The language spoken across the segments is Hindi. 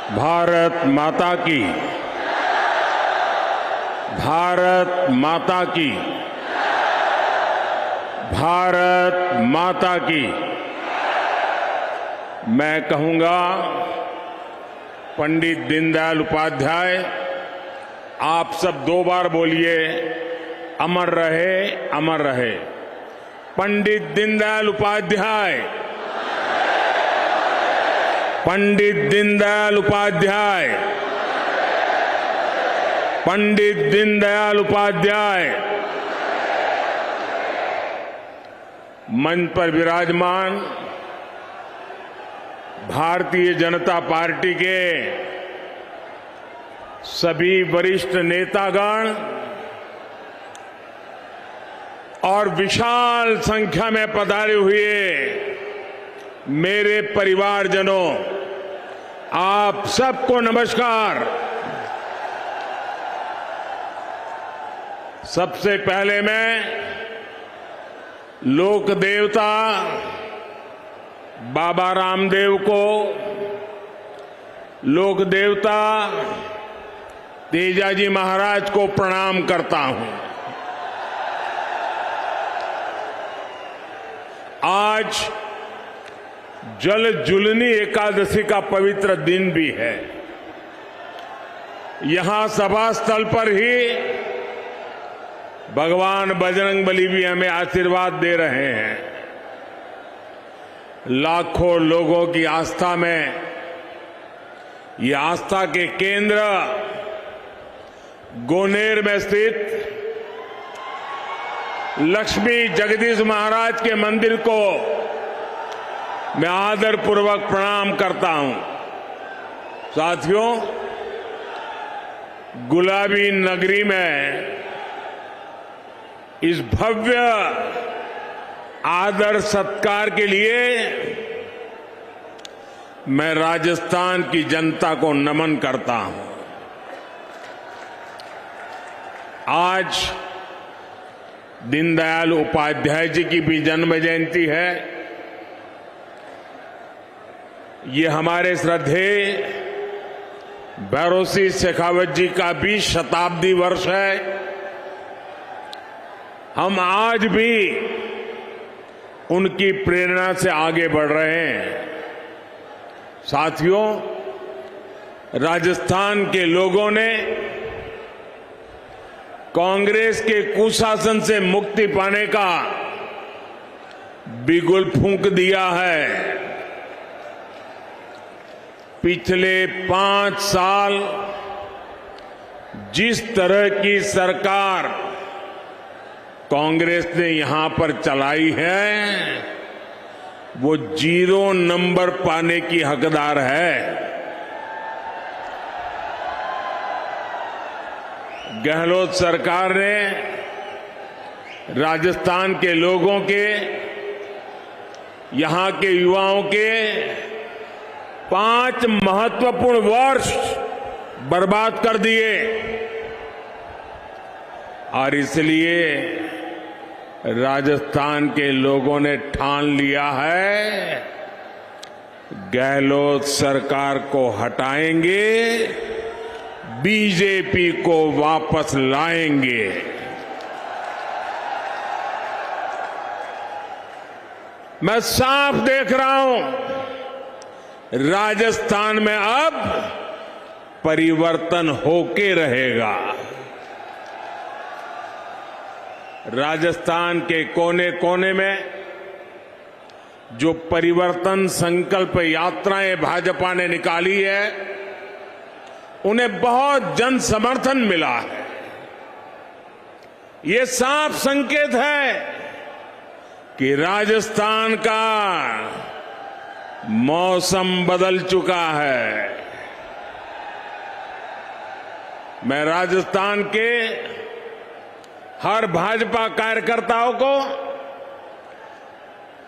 भारत माता की, भारत माता की, भारत माता की। मैं कहूंगा, पंडित दीनदयाल उपाध्याय, आप सब 2 बार बोलिए, अमर रहे, अमर रहे। पंडित दीनदयाल उपाध्याय, पंडित दीनदयाल उपाध्याय, पंडित दीनदयाल उपाध्याय। मंच पर विराजमान भारतीय जनता पार्टी के सभी वरिष्ठ नेतागण और विशाल संख्या में पधारे हुए मेरे परिवारजनों, आप सबको नमस्कार। सबसे पहले मैं लोक देवता बाबा रामदेव को, लोक देवता तेजाजी महाराज को प्रणाम करता हूं। आज जल जुलनी एकादशी का पवित्र दिन भी है। यहां सभा स्थल पर ही भगवान बजरंगबली भी हमें आशीर्वाद दे रहे हैं। लाखों लोगों की आस्था में, ये आस्था के केंद्र गोनेर में स्थित लक्ष्मी जगदीश महाराज के मंदिर को मैं आदरपूर्वक प्रणाम करता हूं। साथियों, गुलाबी नगरी में इस भव्य आदर सत्कार के लिए मैं राजस्थान की जनता को नमन करता हूं। आज दीनदयाल उपाध्याय जी की भी जन्म जयंती है। ये हमारे श्रद्धेय भैरों सिंह शेखावत जी का भी शताब्दी वर्ष है। हम आज भी उनकी प्रेरणा से आगे बढ़ रहे हैं। साथियों, राजस्थान के लोगों ने कांग्रेस के कुशासन से मुक्ति पाने का बिगुल फूंक दिया है। पिछले 5 साल जिस तरह की सरकार कांग्रेस ने यहां पर चलाई है, वो 0 नंबर पाने की हकदार है। गहलोत सरकार ने राजस्थान के लोगों के, यहां के युवाओं के 5 महत्वपूर्ण वर्ष बर्बाद कर दिए और इसलिए राजस्थान के लोगों ने ठान लिया है, गहलोत सरकार को हटाएंगे, बीजेपी को वापस लाएंगे। मैं साफ देख रहा हूं, राजस्थान में अब परिवर्तन होके रहेगा। राजस्थान के कोने कोने में जो परिवर्तन संकल्प यात्राएं भाजपा ने निकाली है, उन्हें बहुत जन समर्थन मिला है। ये साफ संकेत है कि राजस्थान का मौसम बदल चुका है। मैं राजस्थान के हर भाजपा कार्यकर्ताओं को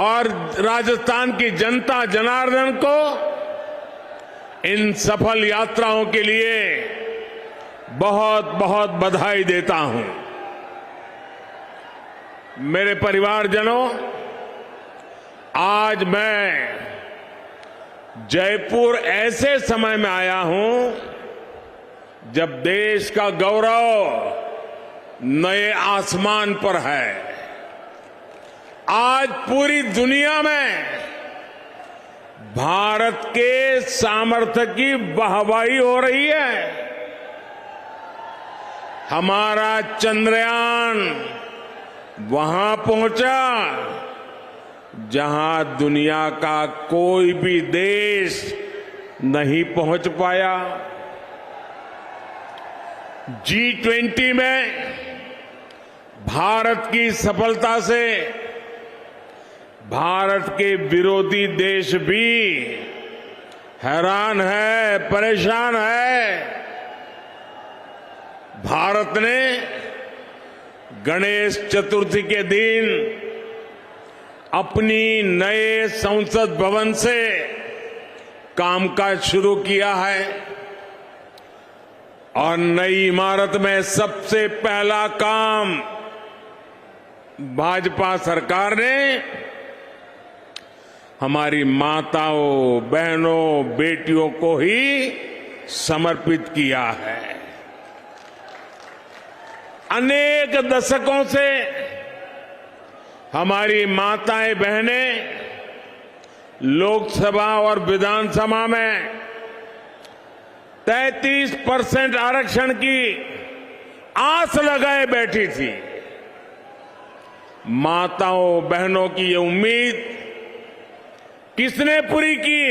और राजस्थान की जनता जनार्दन को इन सफल यात्राओं के लिए बहुत बहुत बधाई देता हूं। मेरे परिवारजनों, आज मैं जयपुर ऐसे समय में आया हूं जब देश का गौरव नए आसमान पर है। आज पूरी दुनिया में भारत के सामर्थ्य की वाहवाही हो रही है। हमारा चंद्रयान वहां पहुंचा जहां दुनिया का कोई भी देश नहीं पहुंच पाया। G20 में भारत की सफलता से भारत के विरोधी देश भी हैरान है, परेशान है। भारत ने गणेश चतुर्थी के दिन अपनी नए संसद भवन से कामकाज शुरू किया है और नई इमारत में सबसे पहला काम भाजपा सरकार ने हमारी माताओं, बहनों, बेटियों को ही समर्पित किया है। अनेक दशकों से हमारी माताएं, बहनें लोकसभा और विधानसभा में 33% आरक्षण की आस लगाए बैठी थी। माताओं, बहनों की ये उम्मीद किसने पूरी की?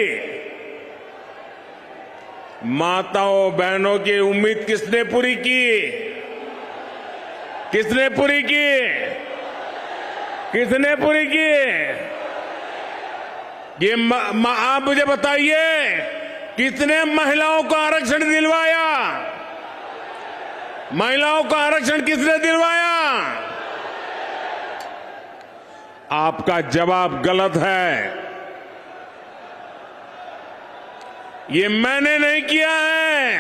माताओं, बहनों की उम्मीद किसने पूरी की? किसने पूरी की? किसने पूरी की? ये आप मुझे बताइए, कितने महिलाओं को आरक्षण दिलवाया? महिलाओं को आरक्षण किसने दिलवाया? आपका जवाब गलत है। ये मैंने नहीं किया है,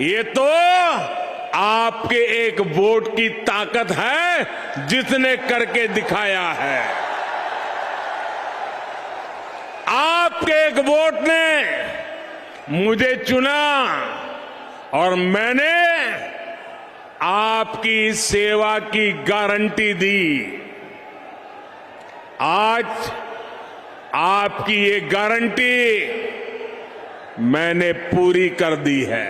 ये तो आपके एक वोट की ताकत है जिसने करके दिखाया है। आपके एक वोट ने मुझे चुना और मैंने आपकी सेवा की गारंटी दी। आज आपकी ये गारंटी मैंने पूरी कर दी है।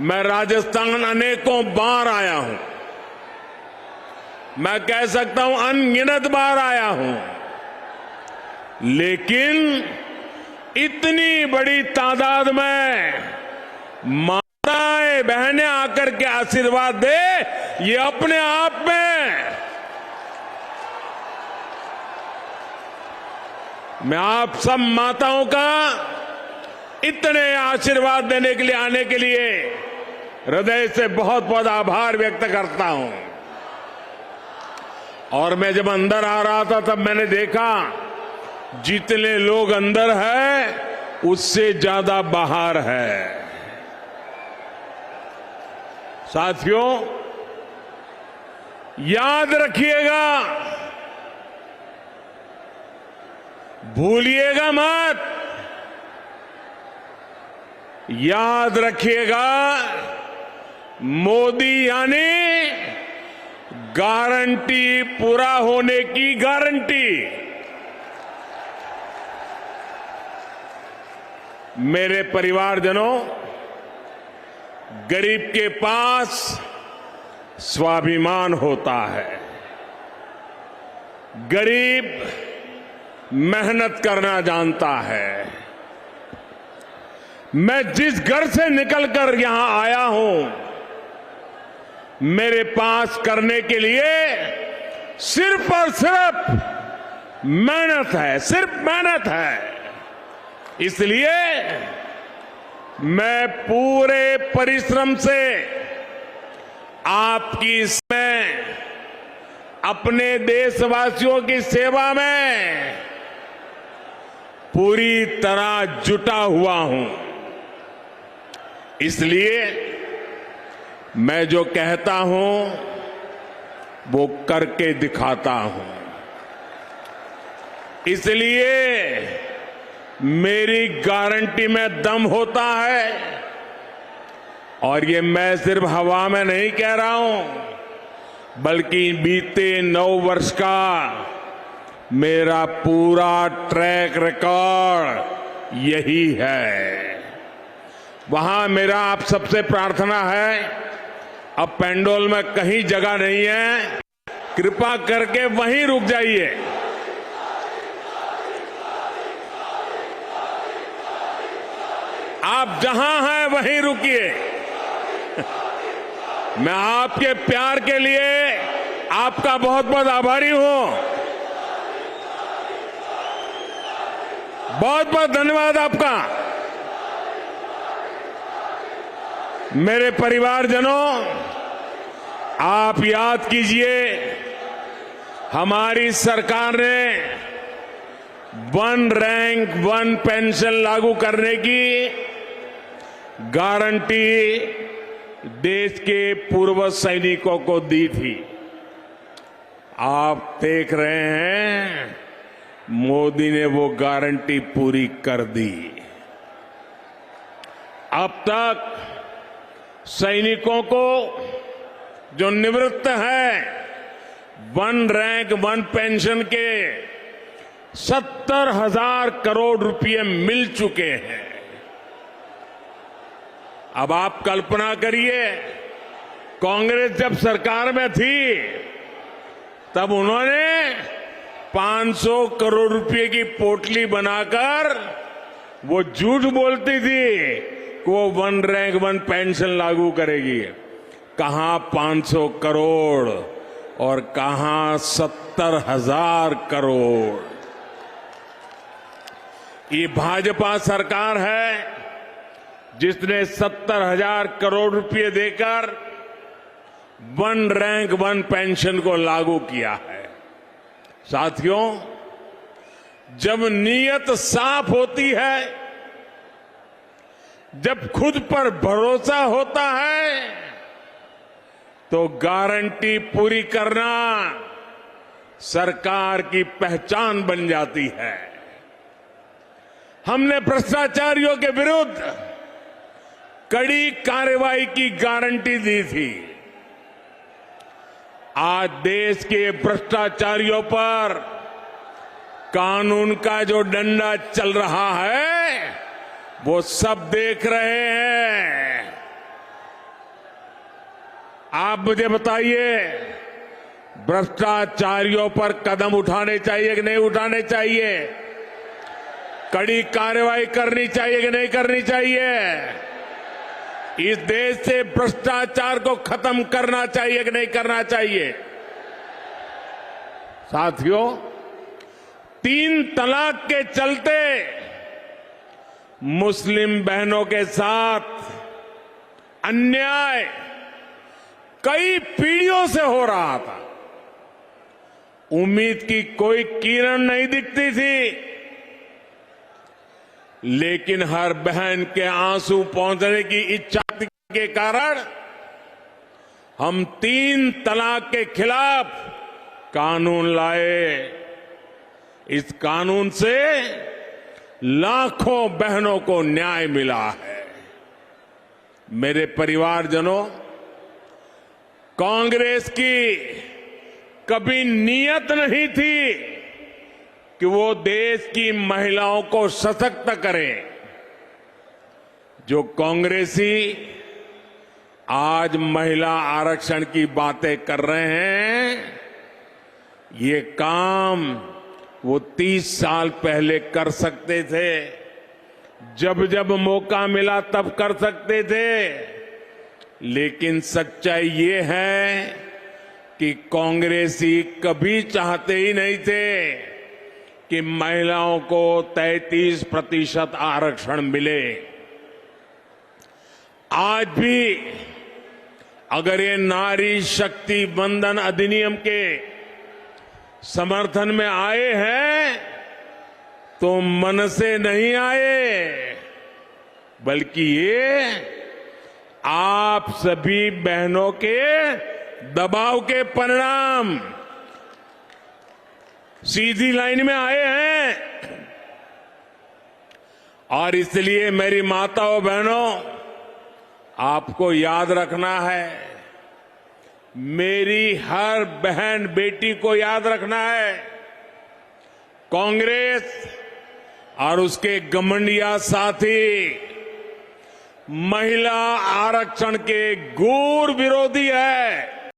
मैं राजस्थान अनेकों बार आया हूं, मैं कह सकता हूं अनगिनत बार आया हूं, लेकिन इतनी बड़ी तादाद में माताएं, बहनें आकर के आशीर्वाद दे, ये अपने आप में मैं आप सब माताओं का इतने आशीर्वाद देने के लिए, आने के लिए हृदय से बहुत बहुत आभार व्यक्त करता हूं। और मैं जब अंदर आ रहा था तब मैंने देखा जितने लोग अंदर है उससे ज्यादा बाहर है। साथियों, याद रखिएगा, भूलिएगा मत, याद रखिएगा, मोदी यानी गारंटी पूरा होने की गारंटी। मेरे परिवारजनों, गरीब के पास स्वाभिमान होता है। गरीब मेहनत करना जानता है। मैं जिस घर से निकलकर यहां आया हूं, मेरे पास करने के लिए सिर्फ और सिर्फ मेहनत है, सिर्फ मेहनत है। इसलिए मैं पूरे परिश्रम से आपकी इसमें अपने देशवासियों की सेवा में पूरी तरह जुटा हुआ हूं। इसलिए मैं जो कहता हूं वो करके दिखाता हूं। इसलिए मेरी गारंटी में दम होता है और ये मैं सिर्फ हवा में नहीं कह रहा हूं, बल्कि बीते 9 वर्ष का मेरा पूरा ट्रैक रिकॉर्ड यही है। वहां मेरा आप सबसे प्रार्थना है, अब पेंडोल में कहीं जगह नहीं है, कृपा करके वहीं रुक जाइए। आप जहां हैं वहीं रुकिए। मैं आपके प्यार के लिए आपका बहुत बहुत आभारी हूं। बहुत बहुत धन्यवाद आपका। मेरे परिवारजनों, आप याद कीजिए, हमारी सरकार ने 1 रैंक 1 पेंशन लागू करने की गारंटी देश के पूर्व सैनिकों को दी थी। आप देख रहे हैं, मोदी ने वो गारंटी पूरी कर दी। अब तक सैनिकों को जो निवृत्त है 1 रैंक 1 पेंशन के 70,000 करोड़ रुपए मिल चुके हैं। अब आप कल्पना करिए, कांग्रेस जब सरकार में थी तब उन्होंने 500 करोड़ रुपए की पोटली बनाकर वो झूठ बोलती थी कि वो 1 रैंक 1 पेंशन लागू करेगी। कहां 500 करोड़ और कहां 70,000 करोड़। ये भाजपा सरकार है जिसने 70,000 करोड़ रुपए देकर 1 रैंक 1 पेंशन को लागू किया है। साथियों, जब नीयत साफ होती है, जब खुद पर भरोसा होता है, तो गारंटी पूरी करना सरकार की पहचान बन जाती है। हमने भ्रष्टाचारियों के विरुद्ध कड़ी कार्रवाई की गारंटी दी थी। आज देश के भ्रष्टाचारियों पर कानून का जो डंडा चल रहा है, वो सब देख रहे हैं। आप मुझे बताइए, भ्रष्टाचारियों पर कदम उठाने चाहिए कि नहीं उठाने चाहिए? कड़ी कार्रवाई करनी चाहिए कि नहीं करनी चाहिए? इस देश से भ्रष्टाचार को खत्म करना चाहिए कि नहीं करना चाहिए? साथियों, 3 तलाक के चलते मुस्लिम बहनों के साथ अन्याय कई पीढ़ियों से हो रहा था। उम्मीद की कोई किरण नहीं दिखती थी, लेकिन हर बहन के आंसू पहुंचने की इच्छा के कारण हम 3 तलाक के खिलाफ कानून लाए। इस कानून से लाखों बहनों को न्याय मिला है। मेरे परिवारजनों, कांग्रेस की कभी नीयत नहीं थी कि वो देश की महिलाओं को सशक्त करे। जो कांग्रेसी आज महिला आरक्षण की बातें कर रहे हैं, ये काम वो 30 साल पहले कर सकते थे। जब जब मौका मिला तब कर सकते थे। लेकिन सच्चाई ये है कि कांग्रेसी कभी चाहते ही नहीं थे कि महिलाओं को 33% आरक्षण मिले। आज भी अगर ये नारी शक्ति वंदन अधिनियम के समर्थन में आए हैं, तो मन से नहीं आए, बल्कि ये आप सभी बहनों के दबाव के परिणाम। सीधी लाइन में आए हैं। और इसलिए मेरी माताओं बहनों, आपको याद रखना है, मेरी हर बहन बेटी को याद रखना है, कांग्रेस और उसके घमंडिया साथी महिला आरक्षण के घोर विरोधी है।